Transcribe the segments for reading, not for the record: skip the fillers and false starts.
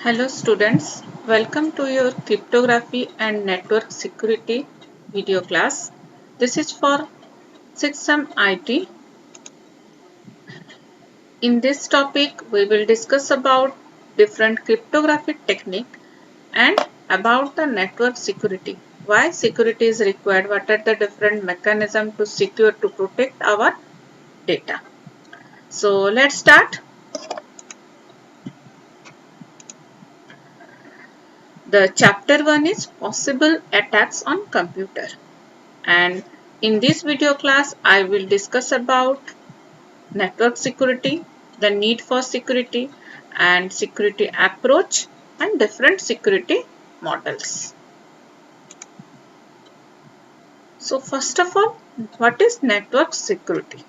Hello students, welcome to your cryptography and network security video class. This is for 6M IT. In this topic, we will discuss about different cryptographic technique and about the network security. Why security is required, what are the different mechanisms to secure to protect our data. So let's start. The chapter 1 is possible attacks on computer. And in this video class, I will discuss about network security, the need for security and security approach and different security models. So first of all, what is network security?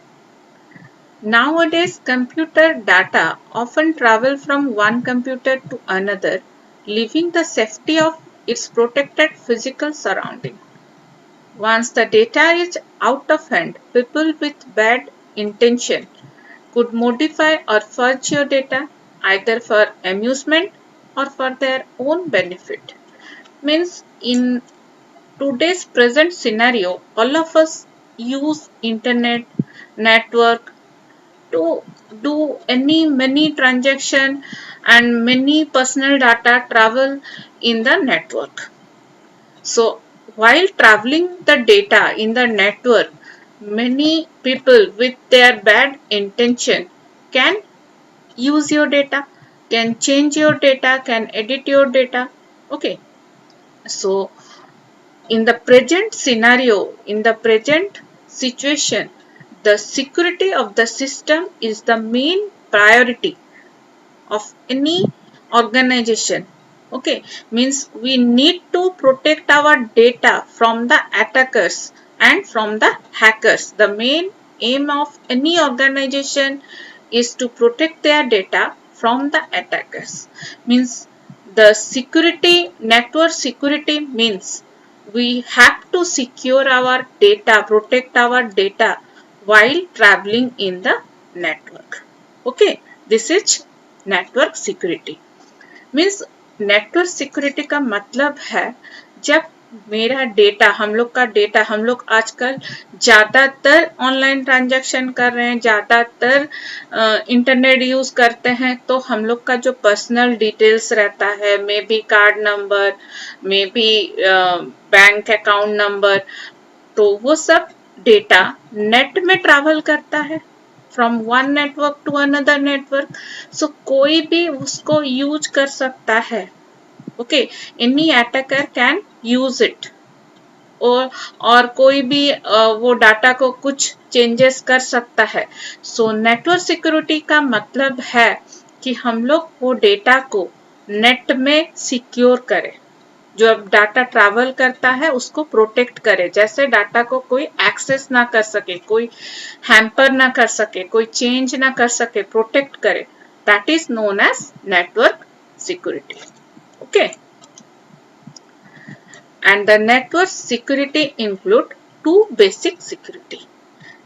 Nowadays, computer data often travel from one computer to another, leaving the safety of its protected physical surrounding. Once the data is out of hand, people with bad intention could modify or fudge your data either for amusement or for their own benefit. Means in today's present scenario, all of us use internet, network to do many transaction and many personal data travel in the network. So while traveling the data in the network, many people with their bad intention can use your data, can change your data, can edit your data. Okay. So in the present scenario, in the present situation, the security of the system is the main priority of any organization. Okay, means we need to protect our data from the attackers and from the hackers. The main aim of any organization is to protect their data from the attackers. Means the security, network security means we have to secure our data, protect our data while traveling in the network. Okay, this is network security means network security का मतलब है जब मेरा data हम लोग आजकल ज़्यादातर online transaction कर रहे हैं, ज़्यादातर इंटरनेट यूज़ करते हैं, तो हम लोग का जो पर्सनल डिटेल्स रहता है, may be card number, may be bank account number, तो वो सब डेटा नेट में ट्रैवल करता है from one network to another network. So कोई भी उसको यूज कर सकता है. Okay, any attacker can use it. और कोई भी वो डाटा को कुछ चेंजेस कर सकता है. So नेटवर्क सिक्योरिटी का मतलब है कि हम लोग वो डेटा को नेट में सिक्योर करें. जो अब डाटा ट्रैवल करता है उसको प्रोटेक्ट करे, जैसे डाटा को कोई एक्सेस ना कर सके, कोई हैम्पर ना कर सके, कोई चेंज ना कर सके, प्रोटेक्ट करे. That is known as network security. Okay, and the network security include two basic security.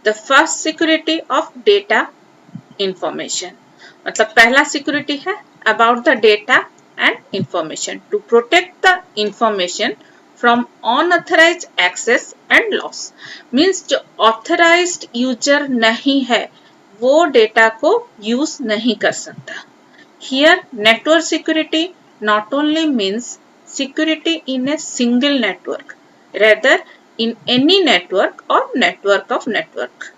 The first security of data information, मतलब पहला सिक्योरिटी है about the data and information, to protect the information from unauthorized access and loss. Means जो authorized user नहीं है वो data को use नहीं कर सकता. Here network security not only means security in a single network, rather in any network or network of network.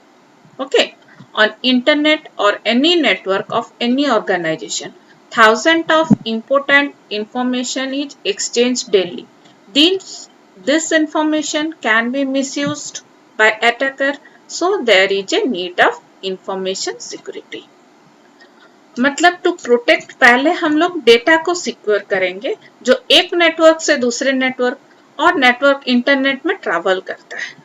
Okay, on internet or any network of any organization, thousands of important information is exchanged daily. This information can be misused by attacker, so there is a need of information security. मतलब to protect पहले हम लोग data को secure करेंगे जो एक network से दूसरे नेटवर्क और नेटवर्क इंटरनेट में ट्रैवल करता है.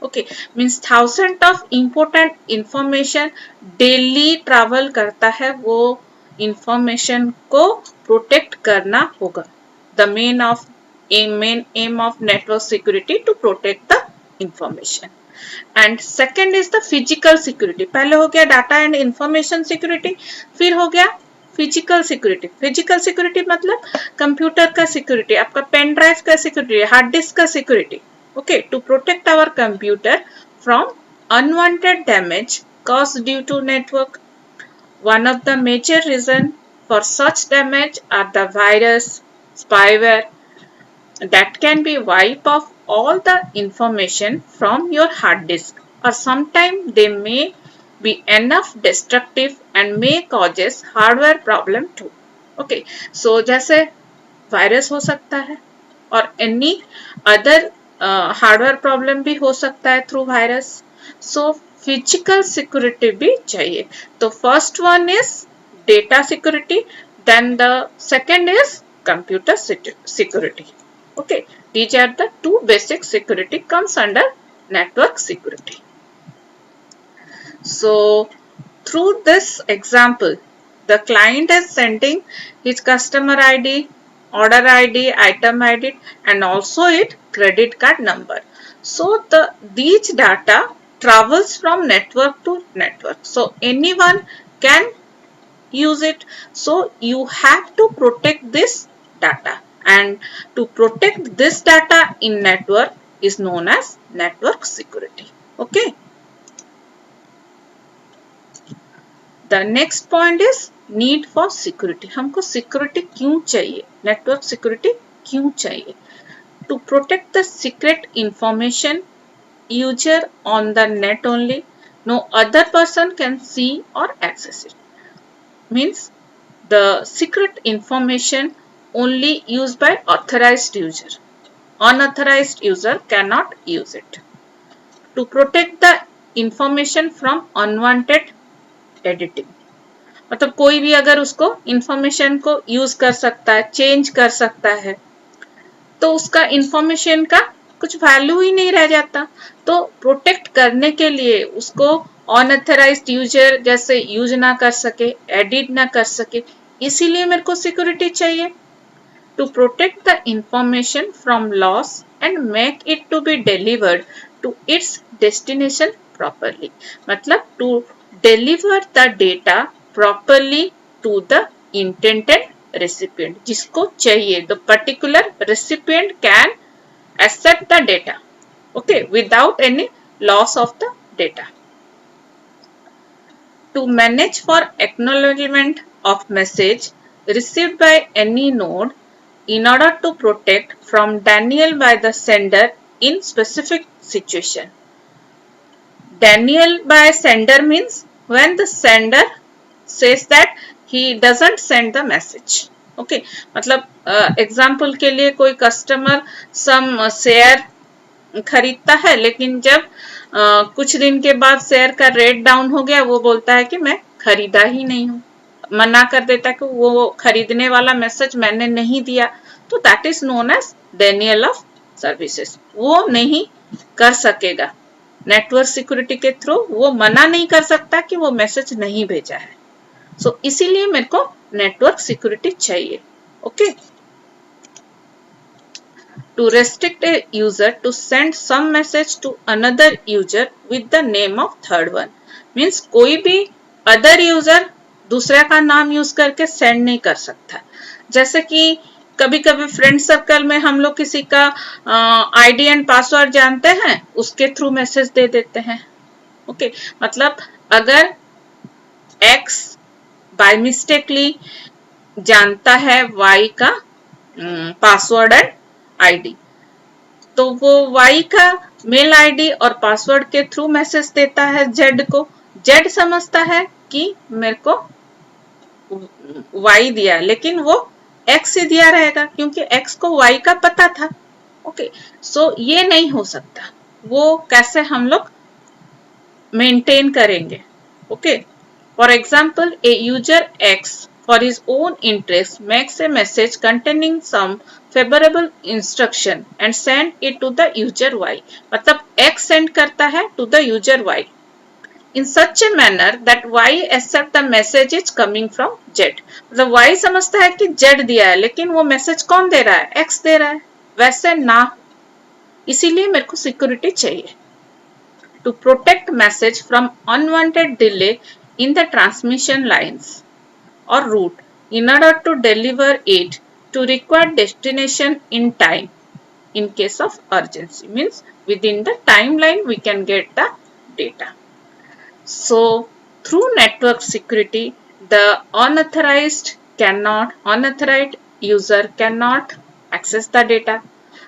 Okay, means thousand of important information daily travel करता है, वो इंफॉर्मेशन को प्रोटेक्ट करना होगा. The main aim of network security to protect the information. And second is the physical security. पहले हो गया डाटा एंड इंफॉर्मेशन सिक्योरिटी, फिर हो गया फिजिकल सिक्योरिटी। फिजिकल सिक्योरिटी मतलब कंप्यूटर का सिक्योरिटी, आपका पेन ड्राइव का सिक्योरिटी, हार्ड डिस्क का security. Okay, to protect our computer from unwanted damage caused due to network. One of the major reasons for such damage are the virus, spyware that can be wipe off all the information from your hard disk, or sometimes they may be enough destructive and may causes hardware problem too. Okay, so जैसे virus हो सकता है और any other hardware problem भी हो सकता है through virus. So physical security भी चाहिए। तो first one is data security, then the second is computer security. Okay, these are the two basic security comes under network security. So through this example, the client is sending his customer ID, order ID, item ID, and also its credit card number. So these data travels from network to network. So anyone can use it. So you have to protect this data, and to protect this data in network is known as network security. Okay. The next point is need for security. हमको security क्यों चाहिए? Network security क्यों चाहिए? To protect the secret information user on the net only, no other person can see or access it. Means the secret information only used by authorized user. Unauthorized user cannot use it. To protect the information from unwanted editing. मतलब कोई भी अगर उसको information को use कर सकता है, change कर सकता है, तो उसका इंफॉर्मेशन का कुछ वैल्यू ही नहीं रह जाता। तो प्रोटेक्ट करने के लिए उसको अनऑथराइज्ड यूजर जैसे यूज ना कर सके, एडिट ना कर सके, इसीलिए मेरे को सिक्योरिटी चाहिए। To protect the information from loss and make it to be delivered to its destination properly. मतलब to deliver the data properly to the intended recipient, जिसको चाहिए। The particular recipient can accept the data, okay, without any loss of the data. To manage for acknowledgement of message received by any node in order to protect from denial by the sender in specific situation. Denial by sender means when the sender says that he doesn't send the message. Okay, मतलब example के लिए कोई customer सम share खरीदता है, लेकिन जब कुछ दिन के बाद शेयर का रेट डाउन हो गया, वो बोलता है कि मैं खरीदा ही नहीं हूँ, मना कर देता है कि वो खरीदने वाला मैसेज मैंने नहीं दिया। तो that is known as denial of services. वो नहीं कर सकेगा, नेटवर्क सिक्योरिटी के थ्रू वो मना नहीं कर सकता कि वो मैसेज नहीं भेजा है। सो इसीलिए मेरे को नेटवर्क सिक्योरिटी चाहिए। Okay, to restrict a user to send some message to another user with the name of third one, means कोई भी अदर यूजर दूसरा का नाम यूज करके सेंड नहीं कर सकता। जैसे कि कभी कभी फ्रेंड सर्कल में हम लोग किसी का आईडी एंड पासवर्ड जानते हैं, उसके थ्रू मैसेज दे देते हैं। ओके, मतलब अगर एक्स बाय मिस्टेकली जानता है वाई का पासवर्ड एंड आईडी, तो वो वाई का मेल आईडी और पासवर्ड के थ्रू मैसेज देता है जेड को। जेड समझता है कि मेरे को वाई दिया, लेकिन वो एक्स ही दिया रहेगा क्योंकि एक्स को वाई का पता था। ओके, सो ये नहीं हो सकता। वो कैसे हम लोग मेंटेन करेंगे? Okay, for example, a user X for his own interest makes a message containing some favorable instruction and send it to the user Y. मतलब X send करता है to the user Y in such a manner that Y accept the message is coming from Z. मतलब Y समझता है कि Z दिया है, लेकिन वो मैसेज कौन दे रहा है? X दे रहा है। वैसे ना, इसीलिए मेरे को सिक्योरिटी चाहिए। To protect message from unwanted delay in the transmission lines or route in order to deliver it to required destination in time. In case of urgency, means within the timeline we can get the data. So through network security, the unauthorized user cannot access the data.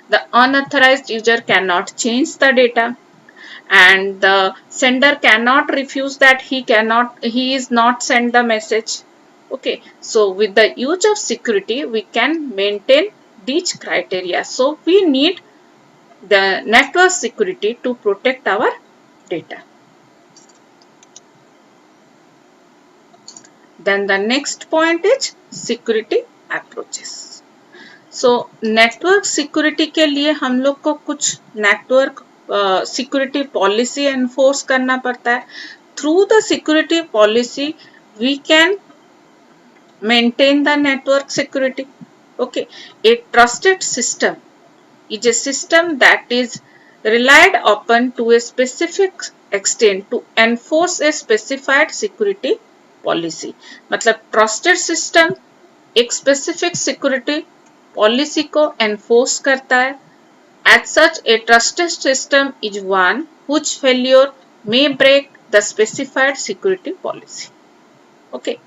The unauthorized user cannot change the data, and the sender cannot refuse that he is not send the message. Okay, so with the use of security we can maintain these criteria. So we need the network security to protect our data. Then the next point is security approaches. So network security के लिए हम लोग को कुछ network security policy enforce करना पड़ता है. Through the security policy we can maintain the network security. Okay, a trusted system is a system that is relied upon to a specific extent to enforce a specified security policy. मतलब trusted system एक specific security policy को enforce करता है. As such, a trusted system is one whose failure may break the specified security policy. Okay.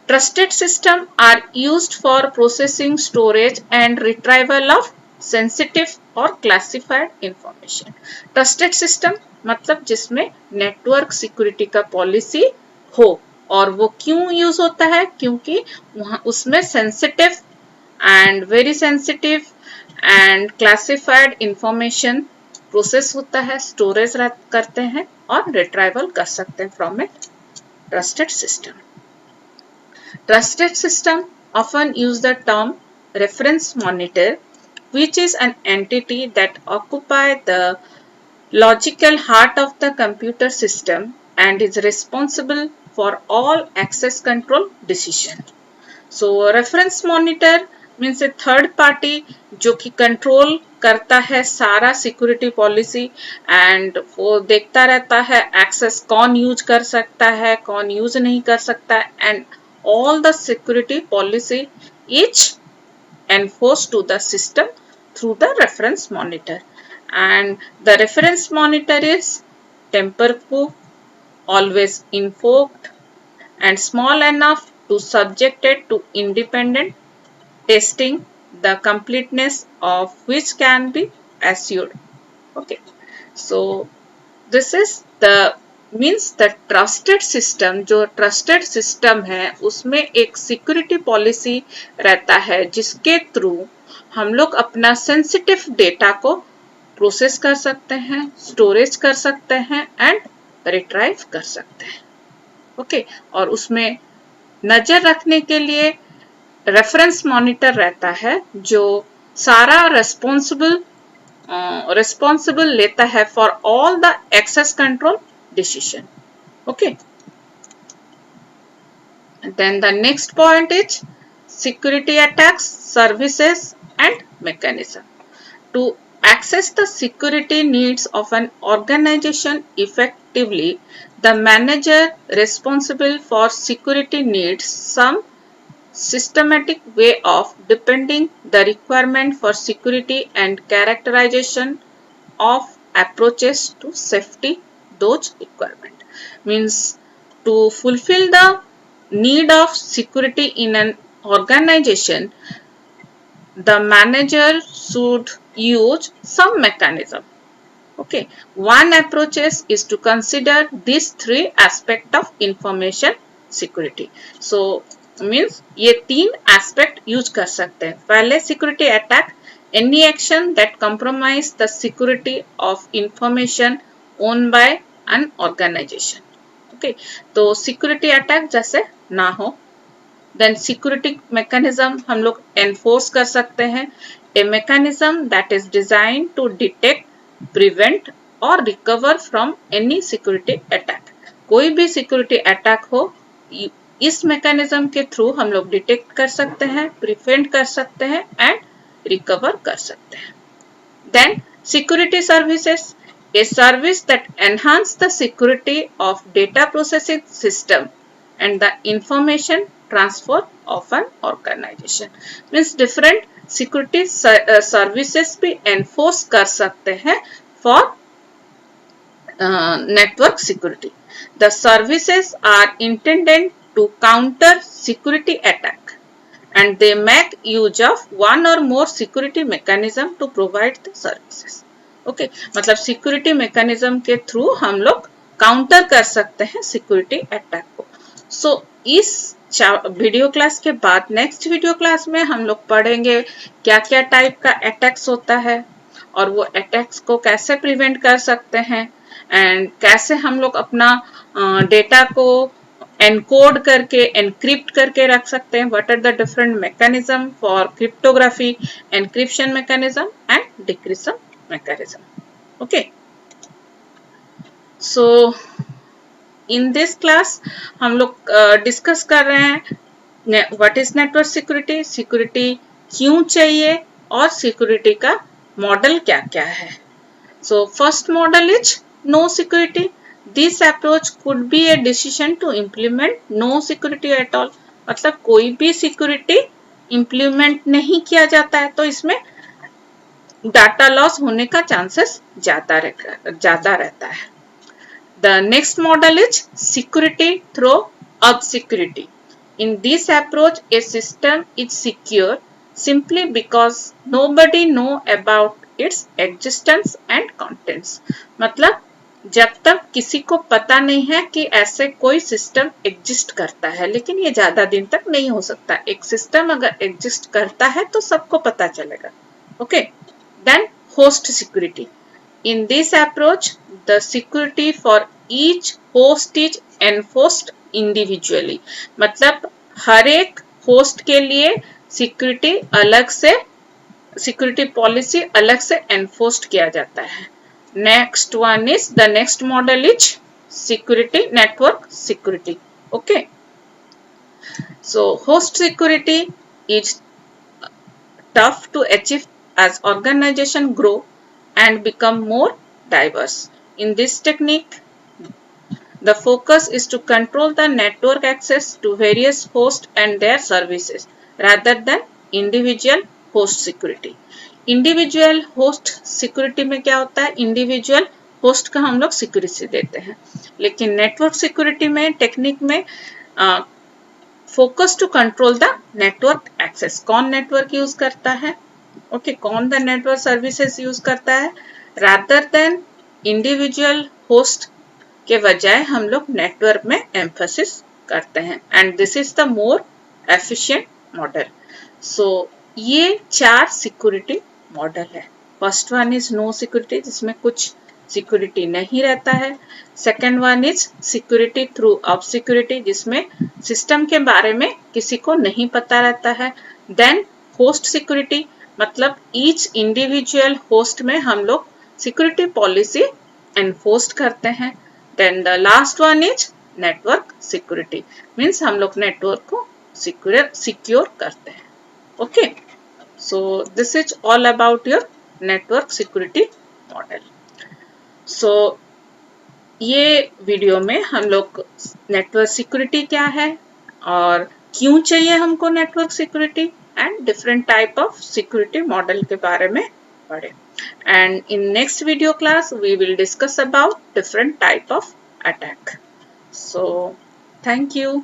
Trusted systems are used for processing, storage and retrieval of sensitive or classified information. Trusted system मतलब जिसमें network security का policy हो. और वो क्यों use होता है? क्योंकि वहाँ उसमें sensitive and very sensitive and classified information process होता है, storage करते हैं और retrieval कर सकते हैं from a trusted system. Trusted system often use the term reference monitor, which is an entity that occupies the logical heart of the computer system and is responsible for all access control decision. So reference monitor means a third party जो कि control करता है सारा security policy and वो देखता रहता है access कौन use कर सकता है, कौन use नहीं कर सकता है, and all the security policy is enforced to the system through the reference monitor. And the reference monitor is tamper-proof, always invoked, and small enough to subject it to independent testing, the completeness of which can be assured. Okay, so this is the means the trusted system. जो trusted system है उसमें एक security policy रहता है जिसके through हम लोग अपना sensitive data को प्रोसेस कर सकते हैं, स्टोरेज कर सकते हैं एंड रिट्राइव कर सकते हैं. ओके, और उसमें नजर रखने के लिए रेफरेंस मॉनिटर रहता है जो सारा responsible लेता है for all the access control decision. Okay. Then the next point is security attacks, services and mechanism. To access the security needs of an organization effectively, the manager responsible for security needs some systematic way of depending the requirement for security and characterization of approaches to safety those requirement. Means to fulfill the need of security in an organization, the manager should use some mechanism. Okay, one approach is to consider these three aspects of information security. So means ये तीन aspect use कर सकते हैं. पहले security attack, any action that compromise the security of information owned by an organization. Okay, तो security attack जैसे ना हो. Then security mechanism हम लोग enforce कर सकते हैं. A mechanism that is designed to detect, prevent or recover from any security attack. कोई भी security attack हो, इस mechanism के through हम लोग detect कर सकते हैं, prevent कर सकते हैं and recover कर सकते हैं. Then security services, a service that enhance the security of data processing system and the information transfer of an organization. Means different security services भी एनफोर्स कर सकते हैं for network security. The services are intended to counter security attack and they make use of one or more security mechanism to provide the services. Okay, मतलब security mechanism के through हम लोग counter कर सकते हैं security attack को. So इस video class के बाद नेक्स्ट वीडियो क्लास में हम लोग पढ़ेंगे क्या क्या टाइप का अटैक्स होता है और वो अटैक्स को कैसे प्रिवेंट कर सकते हैं एंड कैसे हम लोग अपना डेटा को एनकोड करके एनक्रिप्ट करके रख सकते हैं. What are the different mechanism for cryptography, encryption mechanism and decryption mechanism. Okay, so in this class हम लोग डिस्कस कर रहे हैं what is network security, security क्यों चाहिए और सिक्योरिटी का मॉडल क्या क्या है. So first model is no security. This approach could be a decision to implement no security at all. मतलब कोई भी सिक्योरिटी इंप्लीमेंट नहीं किया जाता है तो इसमें डाटा लॉस होने का चांसेस ज्यादा रहता है. The next model is security through obscurity. In this approach, a system is secure simply because nobody know about its existence and contents. मतलब जब तक किसी को पता नहीं है कि ऐसे कोई सिस्टम एग्जिस्ट करता है, लेकिन ये ज्यादा दिन तक नहीं हो सकता. एक सिस्टम अगर एग्जिस्ट करता है तो सबको पता चलेगा. Okay, then host security. In this approach the security for each host is enforced individually. मतलब हर एक होस्ट के लिए सिक्योरिटी अलग से, सिक्योरिटी पॉलिसी अलग से एनफोर्स्ड किया जाता है. Next one is, the next model is security network security. Okay, so host security is tough to achieve as organization grow and become more diverse. In this technique, the focus is to control the network access to various hosts and their services rather than individual host security. Individual host security में क्या होता है, individual host का हम लोग security देते हैं, लेकिन नेटवर्क सिक्योरिटी में टेक्निक में focus to control the network access. कौन नेटवर्क यूज करता है, ओके, कौन द नेटवर्क सर्विसेज यूज करता है, रादर देन इंडिविजुअल होस्ट के बजाय हम लोग नेटवर्क में एम्फेसिस करते हैं and this is the more efficient model. So ये 4 सिक्योरिटी मॉडल है. First one is no security, जिसमें कुछ सिक्योरिटी नहीं रहता है. Second one is security through obscurity, जिसमें सिस्टम के बारे में किसी को नहीं पता रहता है. देन होस्ट सिक्योरिटी, मतलब ईच इंडिविजुअल होस्ट में हम लोग सिक्योरिटी पॉलिसी एनफोर्स करते हैं. Then the last one is network security, means हम लोग नेटवर्क को सिक्योर करते हैं. Okay, so this is all about your network security model. So ये वीडियो में हम लोग नेटवर्क सिक्योरिटी क्या है और क्यों चाहिए हमको network security and different type of security model के बारे में पढ़े. And in next video class we will discuss about different type of attack. So thank you.